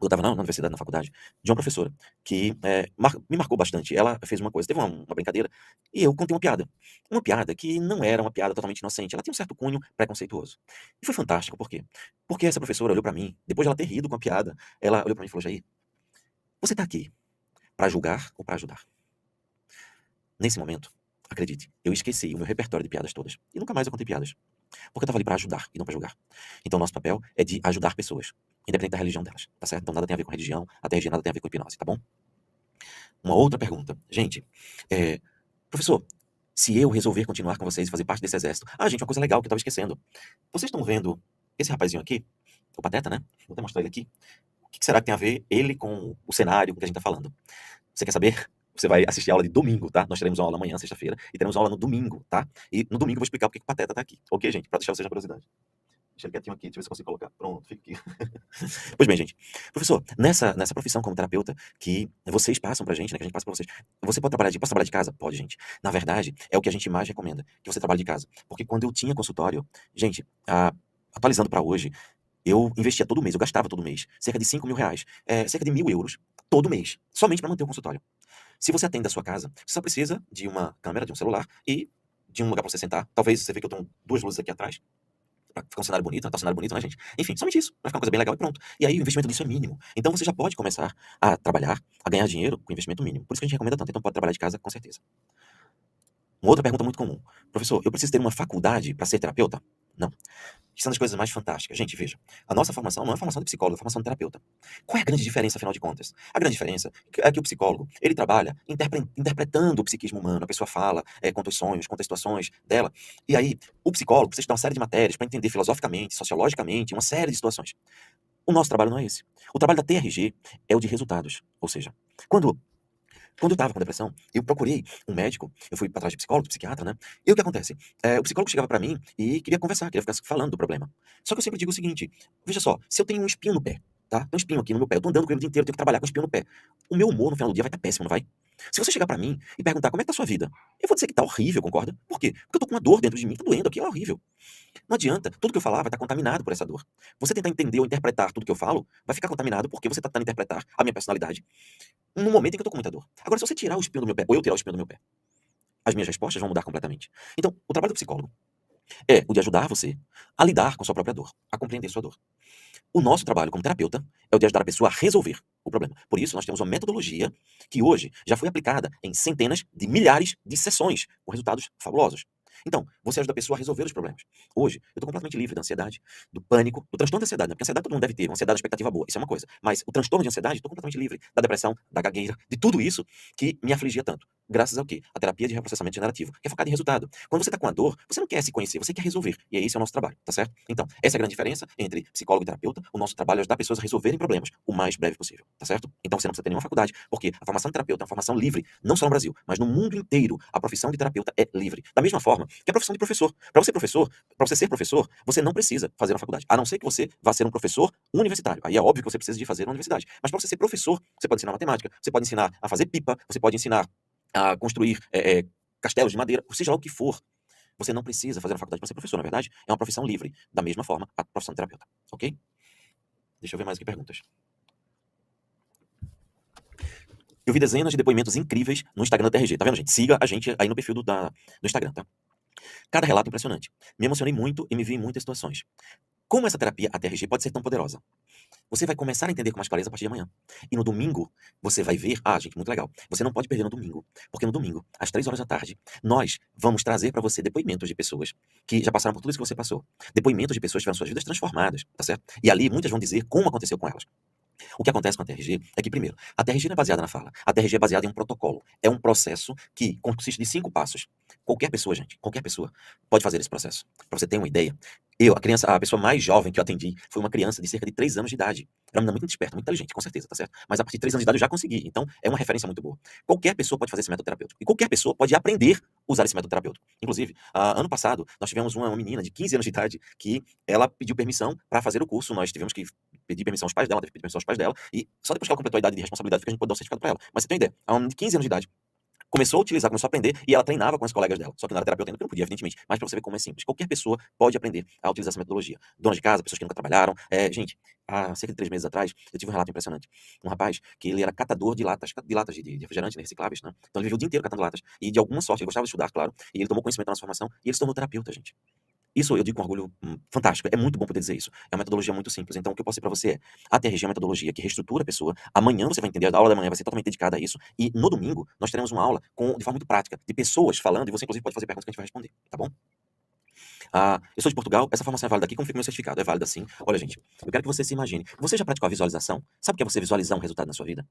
eu estava na universidade, na faculdade, de uma professora que me marcou bastante. Ela fez uma coisa, teve uma brincadeira, e eu contei uma piada. Uma piada que não era uma piada totalmente inocente, ela tinha um certo cunho preconceituoso. E foi fantástico, por quê? Porque essa professora olhou pra mim, depois de ela ter rido com a piada, ela olhou pra mim e falou: Jair, você tá aqui pra julgar ou pra ajudar? Nesse momento, acredite, eu esqueci o meu repertório de piadas todas. E nunca mais eu contei piadas. Porque eu estava ali pra ajudar e não pra julgar. Então, nosso papel é de ajudar pessoas, independente da religião delas, tá certo? Então, nada tem a ver com religião, a TRG nada tem a ver com hipnose, tá bom? Uma outra pergunta. Gente, eh, professor, se eu resolver continuar com vocês e fazer parte desse exército. Ah, gente, uma coisa legal que eu estava esquecendo. Vocês estão vendo esse rapazinho aqui? O Pateta, né? Vou até mostrar ele aqui. O que será que tem a ver ele com o cenário, com o que a gente tá falando? Você quer saber? Você vai assistir a aula de domingo, tá? Nós teremos uma aula amanhã, sexta-feira, e teremos uma aula no domingo, tá? E no domingo eu vou explicar porque que o Pateta tá aqui. Ok, gente? Pra deixar vocês na curiosidade. Deixa ele quietinho aqui, deixa eu ver se eu consigo colocar. Pronto, fica aqui. Pois bem, gente. Professor, nessa profissão como terapeuta que vocês passam pra gente, né, que a gente passa pra vocês, você posso trabalhar de casa? Pode, gente. Na verdade, é o que a gente mais recomenda, que você trabalhe de casa. Porque quando eu tinha consultório, gente, atualizando pra hoje, eu investia todo mês, eu gastava todo mês, cerca de R$ 5.000, cerca de 1.000 euros, todo mês, somente pra manter o consultório. Se você atende da sua casa, você só precisa de uma câmera, de um celular e de um lugar pra você sentar. Talvez você vê que eu tenho duas luzes aqui atrás, pra ficar um cenário bonito, tá um cenário bonito, né, gente? Enfim, somente isso, vai ficar uma coisa bem legal e pronto. E aí o investimento disso é mínimo. Então você já pode começar a trabalhar, a ganhar dinheiro com investimento mínimo. Por isso que a gente recomenda tanto. Então pode trabalhar de casa, com certeza. Uma outra pergunta muito comum. Professor, eu preciso ter uma faculdade para ser terapeuta? Não. Que são das coisas mais fantásticas. Gente, veja, a nossa formação não é formação de psicólogo, é formação de terapeuta. Qual é a grande diferença, afinal de contas? A grande diferença é que o psicólogo, ele trabalha interpretando o psiquismo humano, a pessoa fala, conta os sonhos, conta as situações dela, e aí o psicólogo precisa estudar uma série de matérias para entender filosoficamente, sociologicamente, uma série de situações. O nosso trabalho não é esse. O trabalho da TRG é o de resultados, ou seja, quando quando eu estava com depressão, eu procurei um médico, eu fui atrás de psicólogo, de psiquiatra, né? E o que acontece? O psicólogo chegava pra mim e queria conversar, queria ficar falando do problema. Só que eu sempre digo o seguinte: veja só, se eu tenho um espinho no pé, tá? Tem um espinho aqui no meu pé, eu tô andando com ele o dia inteiro, eu tenho que trabalhar com o espinho no pé. O meu humor no final do dia vai estar péssimo, não vai? Se você chegar pra mim e perguntar como é que tá a sua vida, eu vou dizer que tá horrível, concorda? Por quê? Porque eu tô com uma dor dentro de mim, tá doendo aqui, é horrível. Não adianta, tudo que eu falar vai estar contaminado por essa dor. Você tentar entender ou interpretar tudo que eu falo, vai ficar contaminado porque você tá tentando interpretar a minha personalidade no momento em que eu tô com muita dor. Agora, se você tirar o espinho do meu pé, ou eu tirar o espinho do meu pé, as minhas respostas vão mudar completamente. Então, o trabalho do psicólogo é o de ajudar você a lidar com sua própria dor, a compreender sua dor. O nosso trabalho como terapeuta é o de ajudar a pessoa a resolver o problema. Por isso, nós temos uma metodologia que hoje já foi aplicada em centenas de milhares de sessões, com resultados fabulosos. Então, você ajuda a pessoa a resolver os problemas. Hoje, eu estou completamente livre da ansiedade, do pânico, do transtorno de ansiedade, né? Porque ansiedade todo mundo deve ter, uma ansiedade, uma expectativa boa, isso é uma coisa. Mas o transtorno de ansiedade, estou completamente livre da depressão, da gagueira, de tudo isso que me afligia tanto. Graças ao quê? A terapia de reprocessamento generativo, que é focada em resultado. Quando você está com a dor, você não quer se conhecer, você quer resolver. E esse é o nosso trabalho, tá certo? Então, essa é a grande diferença entre psicólogo e terapeuta. O nosso trabalho é ajudar pessoas a resolverem problemas o mais breve possível, tá certo? Então você não precisa ter nenhuma faculdade, porque a formação de terapeuta é uma formação livre, não só no Brasil, mas no mundo inteiro. A profissão de terapeuta é livre. Da mesma forma que a profissão de professor. Para você ser professor, você não precisa fazer uma faculdade, a não ser que você vá ser um professor universitário. Aí é óbvio que você precisa de fazer uma universidade. Mas para você ser professor, você pode ensinar matemática, você pode ensinar a fazer pipa, você pode ensinar a construir castelos de madeira, seja lá o que for. Você não precisa fazer uma faculdade para ser professor, na verdade. É uma profissão livre. Da mesma forma, a profissão de terapeuta. Ok? Deixa eu ver mais aqui perguntas. Eu vi dezenas de depoimentos incríveis no Instagram da TRG. Tá vendo, gente? Siga a gente aí no perfil do Instagram, tá? Cada relato impressionante. Me emocionei muito e me vi em muitas situações. Como essa terapia, a TRG, pode ser tão poderosa? Você vai começar a entender com mais clareza a partir de amanhã. E no domingo, você vai ver. Ah, gente, muito legal. Você não pode perder no domingo. Porque no domingo, às 3 horas da tarde, nós vamos trazer para você depoimentos de pessoas que já passaram por tudo isso que você passou. Depoimentos de pessoas que tiveram suas vidas transformadas, tá certo? E ali muitas vão dizer como aconteceu com elas. O que acontece com a TRG é que, primeiro, a TRG não é baseada na fala. A TRG é baseada em um protocolo. É um processo que consiste de 5 passos. Qualquer pessoa, gente, qualquer pessoa pode fazer esse processo. Para você ter uma ideia, a pessoa mais jovem que eu atendi foi uma criança de cerca de 3 anos de idade. Era uma menina muito esperta, muito inteligente, com certeza, tá certo? Mas a partir de 3 anos de idade eu já consegui. Então, é uma referência muito boa. Qualquer pessoa pode fazer esse método terapêutico. E qualquer pessoa pode aprender a usar esse método terapêutico. Inclusive, ano passado, nós tivemos uma menina de 15 anos de idade que ela pediu permissão para fazer o curso. Nós tivemos que pedir permissão aos pais dela, teve que pedir permissão aos pais dela, e só depois que ela completou a idade de responsabilidade que a gente pôde dar o certificado pra ela. Mas você tem uma ideia, a uma de 15 anos de idade começou a utilizar, começou a aprender, e ela treinava com as colegas dela. Só que não era terapeuta ainda, porque não podia, evidentemente. Mas pra você ver como é simples. Qualquer pessoa pode aprender a utilizar essa metodologia. Donas de casa, pessoas que nunca trabalharam. Gente, há cerca de 3 meses atrás, eu tive um relato impressionante. Um rapaz que ele era catador de latas de refrigerante, né, recicláveis, né? Então ele viveu o dia inteiro catando latas. E de alguma sorte, ele gostava de estudar, claro, e ele tomou conhecimento da nossa formação, e ele se tornou terapeuta, gente. Isso eu digo com orgulho, fantástico. É muito bom poder dizer isso. É uma metodologia muito simples. Então, o que eu posso dizer pra você é: a TRG é uma metodologia que reestrutura a pessoa. Amanhã você vai entender, a aula da manhã vai ser totalmente dedicada a isso. E no domingo, nós teremos uma aula de forma muito prática, de pessoas falando, e você, inclusive, pode fazer perguntas que a gente vai responder, tá bom? Eu sou de Portugal, essa formação é válida aqui, como fica o meu certificado? É válida sim. Olha, gente, eu quero que você se imagine. Você já praticou a visualização? Sabe o que é você visualizar um resultado na sua vida?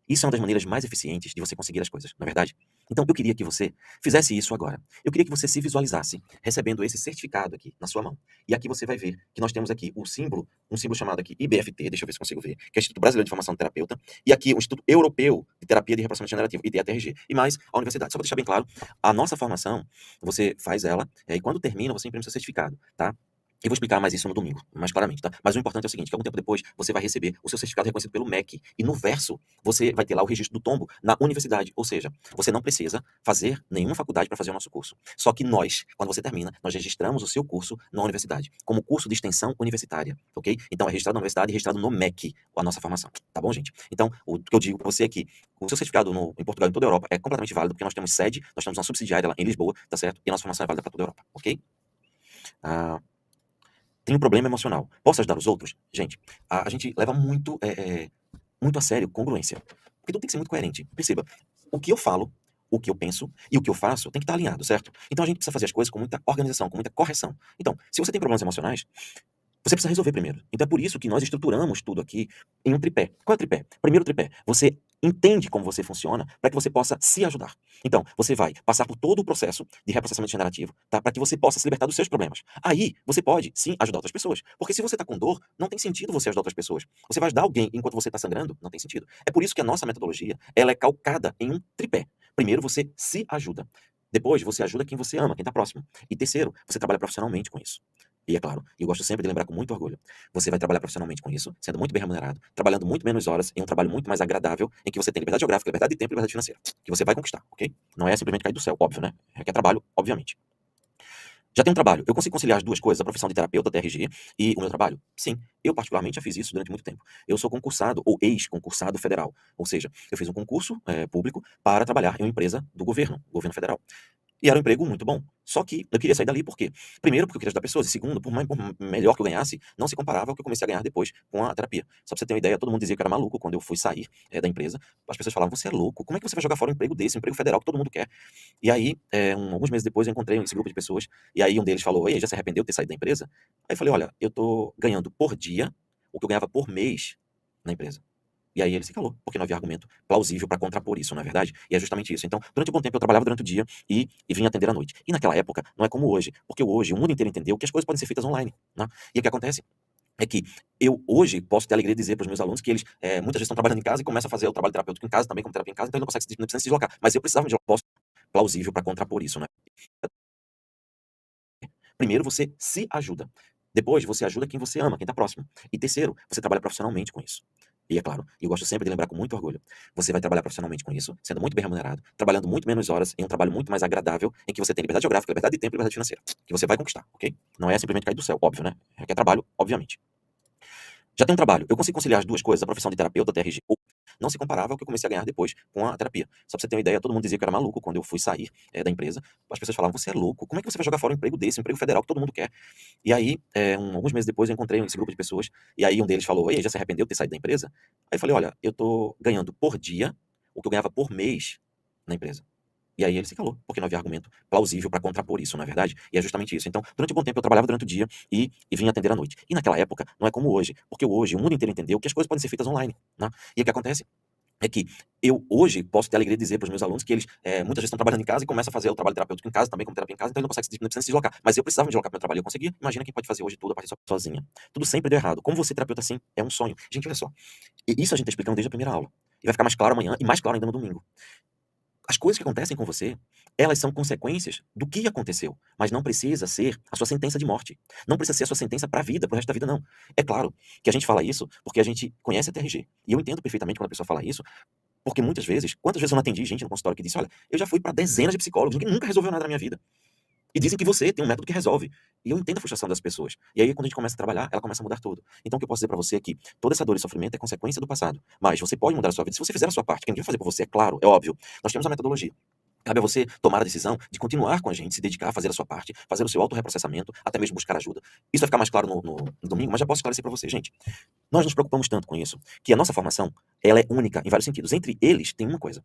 Isso é uma das maneiras mais eficientes de você conseguir as coisas, não é verdade? Então, eu queria que você fizesse isso agora. Eu queria que você se visualizasse recebendo esse certificado aqui na sua mão. E aqui você vai ver que nós temos aqui o símbolo, um símbolo chamado aqui IBFT, deixa eu ver se consigo ver, que é o Instituto Brasileiro de Formação de Terapeuta, e aqui o Instituto Europeu de Terapia de Reprocessamento Generativo, IDATRG, e mais a universidade. Só para deixar bem claro, a nossa formação, você faz ela, e quando termina, você imprime seu certificado, tá? Eu vou explicar mais isso no domingo, mais claramente, tá? Mas o importante é o seguinte, que algum tempo depois você vai receber o seu certificado reconhecido pelo MEC, e no verso você vai ter lá o registro do tombo na universidade, ou seja, você não precisa fazer nenhuma faculdade para fazer o nosso curso. Só que nós, quando você termina, nós registramos o seu curso na universidade, como curso de extensão universitária, ok? Então é registrado na universidade e registrado no MEC, a nossa formação, tá bom, gente? Então, o que eu digo para você é que o seu certificado em Portugal e em toda a Europa é completamente válido, porque nós temos sede, nós temos uma subsidiária lá em Lisboa, tá certo? E a nossa formação é válida para toda a Europa, ok? Ah, Tem um problema emocional. Posso ajudar os outros? Gente, a gente leva muito a sério congruência. Porque tudo tem que ser muito coerente. Perceba, o que eu falo, o que eu penso e o que eu faço tem que estar alinhado, certo? Então a gente precisa fazer as coisas com muita organização, com muita correção. Então, se você tem problemas emocionais, você precisa resolver primeiro. Então é por isso que nós estruturamos tudo aqui em um tripé. Qual é o tripé? Primeiro tripé, você entende como você funciona para que você possa se ajudar. Então, você vai passar por todo o processo de reprocessamento generativo, tá? Para que você possa se libertar dos seus problemas. Aí, você pode, sim, ajudar outras pessoas. Porque se você está com dor, não tem sentido você ajudar outras pessoas. Você vai ajudar alguém enquanto você está sangrando? Não tem sentido. É por isso que a nossa metodologia, ela é calcada em um tripé. Primeiro, você se ajuda. Depois, você ajuda quem você ama, quem está próximo. E terceiro, você trabalha profissionalmente com isso. E é claro, eu gosto sempre de lembrar com muito orgulho, você vai trabalhar profissionalmente com isso, sendo muito bem remunerado, trabalhando muito menos horas, em um trabalho muito mais agradável, em que você tem liberdade geográfica, liberdade de tempo e liberdade financeira, que você vai conquistar, ok? Não é simplesmente cair do céu, óbvio, né? Requer trabalho, obviamente. Já tem um trabalho. Eu consigo conciliar as duas coisas, a profissão de terapeuta, TRG, e o meu trabalho? Sim. Eu, particularmente, já fiz isso durante muito tempo. Eu sou concursado, ou ex-concursado federal. Ou seja, eu fiz um concurso público para trabalhar em uma empresa do governo federal. E era um emprego muito bom. Só que eu queria sair dali por quê? Primeiro, porque eu queria ajudar pessoas. E segundo, por melhor que eu ganhasse, não se comparava ao que eu comecei a ganhar depois com a terapia. Só pra você ter uma ideia, todo mundo dizia que eu era maluco quando eu fui sair da empresa. As pessoas falavam, você é louco, como é que você vai jogar fora um emprego desse, um emprego federal que todo mundo quer? E aí, alguns meses depois, eu encontrei esse grupo de pessoas. E aí um deles falou, ei, já se arrependeu de ter saído da empresa? Aí eu falei, olha, eu tô ganhando por dia o que eu ganhava por mês na empresa. E aí ele se calou, porque não havia argumento plausível para contrapor isso, não é verdade? E é justamente isso. Então, durante um bom tempo eu trabalhava durante o dia e vinha atender à noite. E naquela época não é como hoje, porque hoje o mundo inteiro entendeu que as coisas podem ser feitas online, né? E o que acontece é que eu hoje posso ter a alegria de dizer para os meus alunos que eles muitas vezes estão trabalhando em casa e começam a fazer o trabalho terapêutico em casa, também como terapia em casa, então ele não precisa se deslocar. Mas eu precisava de um plausível para contrapor isso, né? Primeiro, você se ajuda. Depois, você ajuda quem você ama, quem está próximo. E terceiro, você trabalha profissionalmente com isso. E é claro, eu gosto sempre de lembrar com muito orgulho, você vai trabalhar profissionalmente com isso, sendo muito bem remunerado, trabalhando muito menos horas em um trabalho muito mais agradável, em que você tem liberdade geográfica, liberdade de tempo e liberdade financeira, que você vai conquistar, ok? Não é simplesmente cair do céu, óbvio, né? Requer trabalho, obviamente. Já tem um trabalho. Eu consigo conciliar as duas coisas, a profissão de terapeuta, TRG, ou não se comparava ao que eu comecei a ganhar depois com a terapia. Só pra você ter uma ideia, todo mundo dizia que eu era maluco quando eu fui sair da empresa. As pessoas falavam, você é louco, como é que você vai jogar fora um emprego desse, um emprego federal que todo mundo quer? E aí, alguns meses depois, eu encontrei esse grupo de pessoas, e aí um deles falou, ei, já se arrependeu de ter saído da empresa? Aí eu falei, olha, eu tô ganhando por dia o que eu ganhava por mês na empresa. E aí ele se calou, porque não havia argumento plausível para contrapor isso, não é verdade? E é justamente isso. Então, durante um bom tempo eu trabalhava durante o dia e vinha atender à noite. E naquela época não é como hoje, porque hoje o mundo inteiro entendeu que as coisas podem ser feitas online, né? E o que acontece é que eu hoje posso ter a alegria de dizer para os meus alunos que eles muitas vezes estão trabalhando em casa e começam a fazer o trabalho terapêutico em casa, também como terapia em casa, então ele não precisa se deslocar. Mas eu precisava me deslocar para o meu trabalho, eu conseguia. Imagina quem pode fazer hoje tudo a partir sozinha. Tudo sempre deu errado. Como você terapeuta assim é um sonho. Gente, olha só. E isso a gente está explicando desde a primeira aula. E vai ficar mais claro amanhã e mais claro ainda no domingo. As coisas que acontecem com você, elas são consequências do que aconteceu, mas não precisa ser a sua sentença de morte. Não precisa ser a sua sentença para a vida, para o resto da vida, não. É claro que a gente fala isso porque a gente conhece a TRG. E eu entendo perfeitamente quando a pessoa fala isso, Porque muitas vezes, quantas vezes eu não atendi gente no consultório que disse: "Olha, eu já fui para dezenas de psicólogos, ninguém nunca resolveu nada na minha vida. E dizem que você tem um método que resolve". E eu entendo a frustração das pessoas. E aí, quando a gente começa a trabalhar, ela começa a mudar tudo. Então, o que eu posso dizer pra você é que toda essa dor e sofrimento é consequência do passado. Mas você pode mudar a sua vida se você fizer a sua parte. Quem vai fazer por você, é claro, é óbvio. Nós temos a metodologia. Cabe a você tomar a decisão de continuar com a gente, se dedicar a fazer a sua parte, fazer o seu autorreprocessamento, até mesmo buscar ajuda. Isso vai ficar mais claro no domingo, mas já posso esclarecer pra você, gente. Nós nos preocupamos tanto com isso, que a nossa formação, ela é única em vários sentidos. Entre eles, tem uma coisa.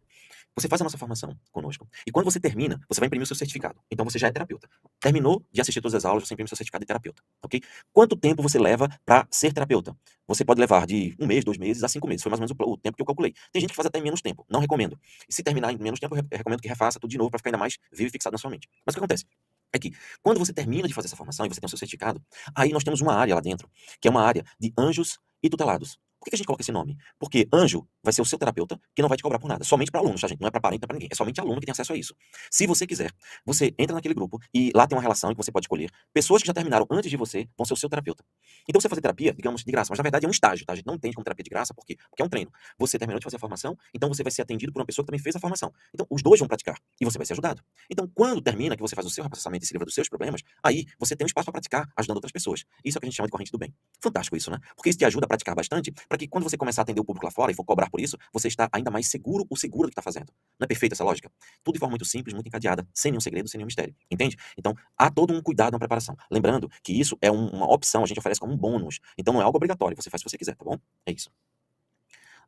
Você faz a nossa formação conosco. E quando você termina, você vai imprimir o seu certificado. Então você já é terapeuta. Terminou de assistir todas as aulas, você imprime o seu certificado de terapeuta, ok? Quanto tempo você leva para ser terapeuta? Você pode levar de 1 mês, 2 meses a 5 meses. Foi mais ou menos o tempo que eu calculei. Tem gente que faz até em menos tempo. Não recomendo. E se terminar em menos tempo, eu recomendo que refaça tudo de novo para ficar ainda mais vivo e fixado na sua mente. Mas o que acontece? É que quando você termina de fazer essa formação e você tem o seu certificado, aí nós temos uma área lá dentro, que é uma área de anjos e tutelados. Por que a gente coloca esse nome? Porque anjo vai ser o seu terapeuta que não vai te cobrar por nada. Somente para alunos, tá, gente? Não é para parente, não é para ninguém. É somente aluno que tem acesso a isso. Se você quiser, você entra naquele grupo e lá tem uma relação que você pode escolher. Pessoas que já terminaram antes de você vão ser o seu terapeuta. Então você fazer terapia, digamos, de graça, mas na verdade é um estágio, tá? A gente não entende como terapia de graça, por quê? Porque é um treino. Você terminou de fazer a formação, então você vai ser atendido por uma pessoa que também fez a formação. Então os dois vão praticar e você vai ser ajudado. Então quando termina, que você faz o seu processamento e se livra dos seus problemas, aí você tem um espaço para praticar, ajudando outras pessoas. Isso é o que a gente chama de corrente do bem. Fantástico isso, né? Porque isso te ajuda a praticar bastante, para que quando você começar a atender o público lá fora e for cobrar por isso, você está ainda mais seguro ou segura do que está fazendo. Não é perfeita essa lógica? Tudo de forma muito simples, muito encadeada, sem nenhum segredo, sem nenhum mistério. Entende? Então, há todo um cuidado na preparação. Lembrando que isso é uma opção, a gente oferece como um bônus. Então, não é algo obrigatório, você faz se você quiser, tá bom? É isso.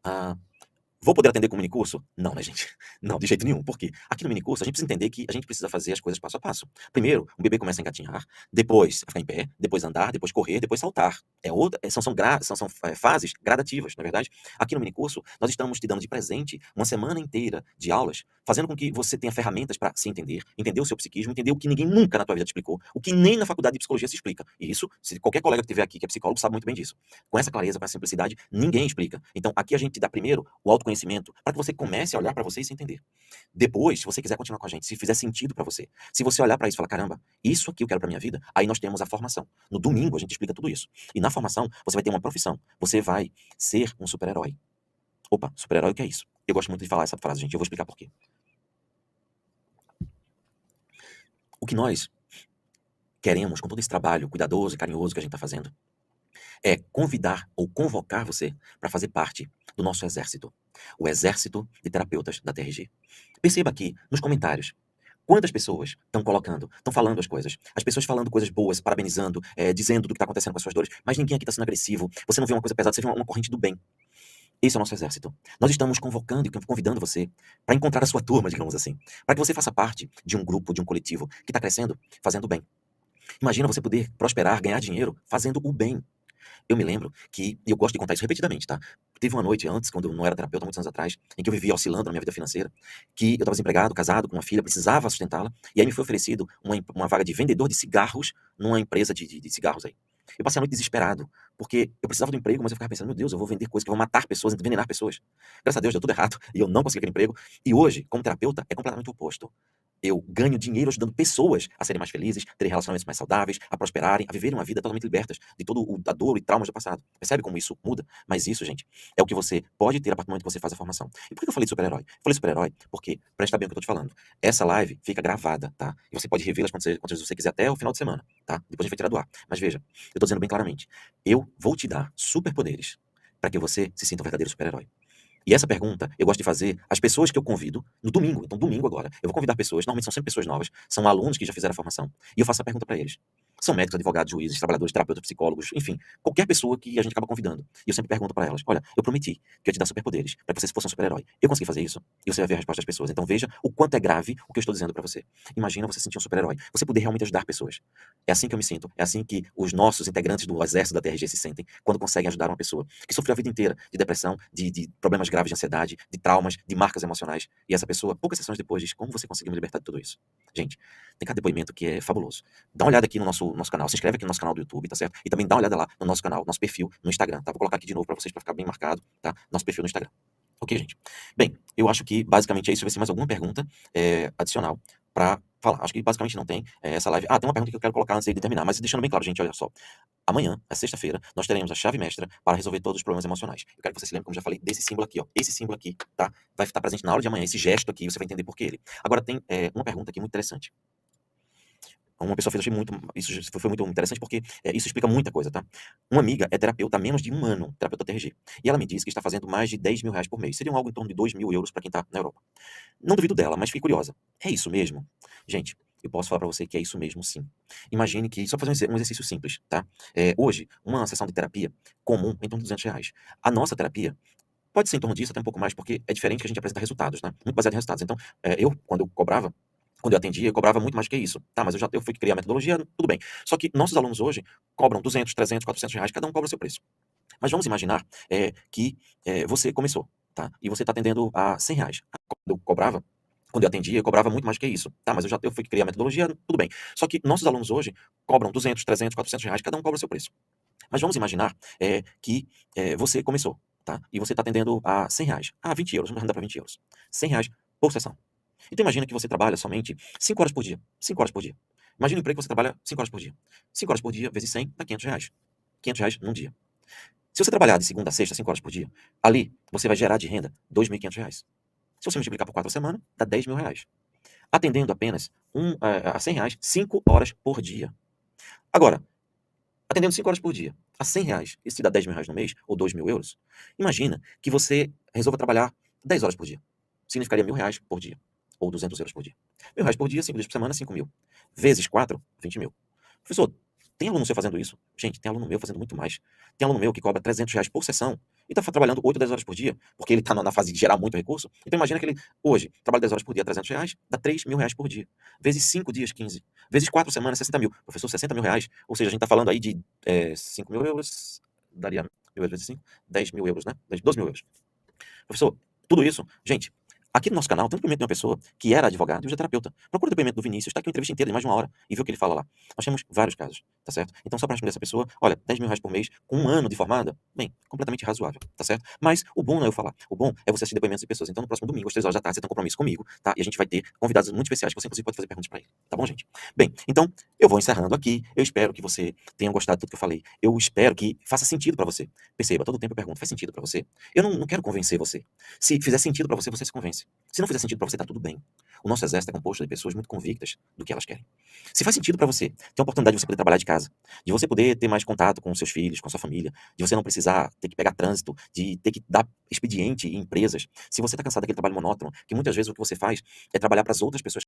Ah, vou poder atender com o minicurso? Não, né, gente? Não, de jeito nenhum. Por quê? Aqui no minicurso, a gente precisa entender que a gente precisa fazer as coisas passo a passo. Primeiro, o bebê começa a engatinhar, depois a ficar em pé, depois andar, depois correr, depois saltar. São fases gradativas, na verdade. Aqui no minicurso, nós estamos te dando de presente uma semana inteira de aulas, fazendo com que você tenha ferramentas para se entender, entender o seu psiquismo, entender o que ninguém nunca na tua vida te explicou, o que nem na faculdade de psicologia se explica. E isso, se qualquer colega que estiver aqui que é psicólogo sabe muito bem disso. Com essa clareza, com essa simplicidade, ninguém explica. Então, aqui a gente te dá primeiro o autoconhecimento para que você comece a olhar para você e se entender. Depois, se você quiser continuar com a gente, se fizer sentido para você, se você olhar para isso e falar, caramba, isso aqui eu quero para minha vida, aí nós temos a formação. No domingo a gente explica tudo isso. E na formação você vai ter uma profissão. Você vai ser um super-herói. Opa, super-herói o que é isso? Eu gosto muito de falar essa frase, gente. Eu vou explicar por quê. O que nós queremos com todo esse trabalho cuidadoso e carinhoso que a gente está fazendo é convidar ou convocar você para fazer parte do nosso exército, o exército de terapeutas da TRG. Perceba aqui nos comentários quantas pessoas estão colocando, estão falando as coisas. As pessoas falando coisas boas, parabenizando, dizendo do que está acontecendo com as suas dores, mas ninguém aqui está sendo agressivo. Você não vê uma coisa pesada, você vê uma corrente do bem. Esse é o nosso exército. Nós estamos convocando e convidando você para encontrar a sua turma, digamos assim, para que você faça parte de um grupo, de um coletivo que está crescendo, fazendo o bem. Imagina você poder prosperar, ganhar dinheiro fazendo o bem. Eu me lembro que, e eu gosto de contar isso repetidamente, tá? Teve uma noite antes, quando eu não era terapeuta, muitos anos atrás, em que eu vivia oscilando na minha vida financeira, que eu estava desempregado, casado, com uma filha, precisava sustentá-la, e aí me foi oferecido uma vaga de vendedor de cigarros numa empresa de cigarros aí. Eu passei a noite desesperado, porque eu precisava do emprego, mas eu ficava pensando, meu Deus, eu vou vender coisas que vão matar pessoas, envenenar pessoas. Graças a Deus deu tudo errado, e eu não consegui aquele emprego. E hoje, como terapeuta, é completamente o oposto. Eu ganho dinheiro ajudando pessoas a serem mais felizes, terem relacionamentos mais saudáveis, a prosperarem, a viverem uma vida totalmente libertas de todo a dor e traumas do passado. Percebe como isso muda? Mas isso, gente, é o que você pode ter a partir do momento que você faz a formação. E por que eu falei de super-herói? Eu falei super-herói porque, presta bem o que eu tô te falando, essa live fica gravada, tá? E você pode revê-las quantas vezes você quiser até o final de semana, tá? Depois a gente vai tirar do ar. Mas veja, eu tô dizendo bem claramente, eu vou te dar superpoderes para que você se sinta um verdadeiro super-herói. E essa pergunta eu gosto de fazer às pessoas que eu convido no domingo. Então, domingo agora, eu vou convidar pessoas, normalmente são sempre pessoas novas, são alunos que já fizeram a formação, e eu faço a pergunta para eles. São médicos, advogados, juízes, trabalhadores, terapeutas, psicólogos, enfim, qualquer pessoa que a gente acaba convidando. E eu sempre pergunto para elas: olha, eu prometi que eu ia te dar superpoderes para que você fosse um super-herói. Eu consegui fazer isso? E você vai ver a resposta das pessoas. Então, veja o quanto é grave o que eu estou dizendo para você. Imagina você sentir um super-herói, você poder realmente ajudar pessoas. É assim que eu me sinto, é assim que os nossos integrantes do exército da TRG se sentem quando conseguem ajudar uma pessoa que sofreu a vida inteira de depressão, de problemas graves de ansiedade, de traumas, de marcas emocionais. E essa pessoa, poucas sessões depois, diz: como você conseguiu me libertar de tudo isso? Gente, tem cada depoimento que é fabuloso. Dá uma olhada aqui no nosso canal, se inscreve aqui no nosso canal do YouTube, tá certo? E também dá uma olhada lá no nosso canal, nosso perfil no Instagram, tá? Vou colocar aqui de novo pra vocês, pra ficar bem marcado, tá? Nosso perfil no Instagram. Ok, gente? Bem, eu acho que basicamente é isso. Vai ser mais alguma pergunta adicional pra falar. Acho que basicamente não tem, essa live tem uma pergunta que eu quero colocar antes de terminar, mas deixando bem claro, gente, olha só. Amanhã, é sexta-feira, nós teremos a chave mestra para resolver todos os problemas emocionais. Eu quero que você se lembre, como já falei, desse símbolo aqui, ó. Esse símbolo aqui, tá? Vai estar presente na aula de amanhã, esse gesto aqui, você vai entender por que ele. Agora tem, uma pergunta aqui muito interessante. Uma pessoa fez, achei muito, isso foi muito interessante porque isso explica muita coisa, tá? Uma amiga é terapeuta há menos de um ano, terapeuta TRG, e ela me disse que está fazendo mais de 10 mil reais por mês. Seriam algo em torno de 2.000 euros para quem está na Europa. Não duvido dela, mas fiquei curiosa. É isso mesmo? Gente, eu posso falar para você que é isso mesmo, sim. Imagine que, só fazer um exercício simples, tá? Hoje, uma sessão de terapia comum é em torno de 200 reais. A nossa terapia pode ser em torno disso, até um pouco mais, porque é diferente que a gente apresenta resultados, né? Muito baseado em resultados. Então, quando eu cobrava, quando eu atendia, eu cobrava muito mais que isso. Tá, mas eu fui criar a metodologia, tudo bem. Só que nossos alunos hoje cobram 200, 300, 400 reais, cada um cobra o seu preço. Mas vamos imaginar que você começou, tá? E você está atendendo a 100 reais. Quando eu atendia, eu cobrava muito mais que isso. Tá, mas eu fui criar a metodologia, tudo bem. Só que nossos alunos hoje cobram 200, 300, 400 reais, cada um cobra o seu preço. Mas vamos imaginar que você começou, tá? E você está atendendo a 100 reais. 20 euros, vamos arredondar para 20 euros. 100 reais por sessão. Então imagina que você trabalha somente 5 horas por dia. 5 horas por dia. Imagina um emprego que você trabalha 5 horas por dia. 5 horas por dia vezes 100 dá 500 reais. 500 reais num dia. Se você trabalhar de segunda a sexta, 5 horas por dia, ali você vai gerar de renda 2.500 reais. Se você multiplicar por 4 a semana, dá 10 mil reais. Atendendo apenas a 100 reais, 5 horas por dia. Agora, atendendo 5 horas por dia, a 100 reais, isso te dá 10 mil reais no mês, ou 2.000 euros. Imagina que você resolva trabalhar 10 horas por dia. Significaria 1.000 reais por dia, ou 200 euros por dia. 1.000 reais por dia, 5 dias por semana, 5 mil. Vezes 4, 20 mil. Professor, tem aluno seu fazendo isso? Gente, tem aluno meu fazendo muito mais. Tem aluno meu que cobra 300 reais por sessão e está trabalhando 8, 10 horas por dia, porque ele está na fase de gerar muito recurso. Então imagina que ele, hoje, trabalha 10 horas por dia, 300 reais, dá 3 mil reais por dia. Vezes 5 dias, 15. Vezes 4 semanas, 60 mil. Professor, 60 mil reais? Ou seja, a gente está falando aí de 5 mil euros, daria 1.000 vezes 5, 10 mil euros, né? 12 mil euros. Professor, tudo isso, gente, aqui no nosso canal tem um depoimento de uma pessoa que era advogado e hoje é terapeuta. Procura o depoimento do Vinícius, está aqui uma entrevista inteira de mais de 1 hora e vê o que ele fala lá. Nós temos vários casos, tá certo? Então, só para responder essa pessoa, olha, 10 mil reais por mês, com 1 ano de formada, bem, completamente razoável, tá certo? Mas o bom não é eu falar, o bom é você assistir depoimentos de pessoas. Então, no próximo domingo, às 3 horas da tarde, você tem um compromisso comigo, tá? E a gente vai ter convidados muito especiais que você, inclusive, pode fazer perguntas para ele, tá bom, gente? Bem, então, eu vou encerrando aqui. Eu espero que você tenha gostado de tudo que eu falei. Eu espero que faça sentido para você. Perceba, todo tempo eu pergunto, faz sentido para você? Eu não quero convencer você. Se fizer sentido para você, você se convence. Se não fizer sentido para você, tá tudo bem. O nosso exército é composto de pessoas muito convictas do que elas querem. Se faz sentido para você, ter a oportunidade de você poder trabalhar de casa, de você poder ter mais contato com seus filhos, com a sua família, de você não precisar ter que pegar trânsito, de ter que dar expediente em empresas. Se você tá cansado daquele trabalho monótono, que muitas vezes o que você faz é trabalhar para as outras pessoas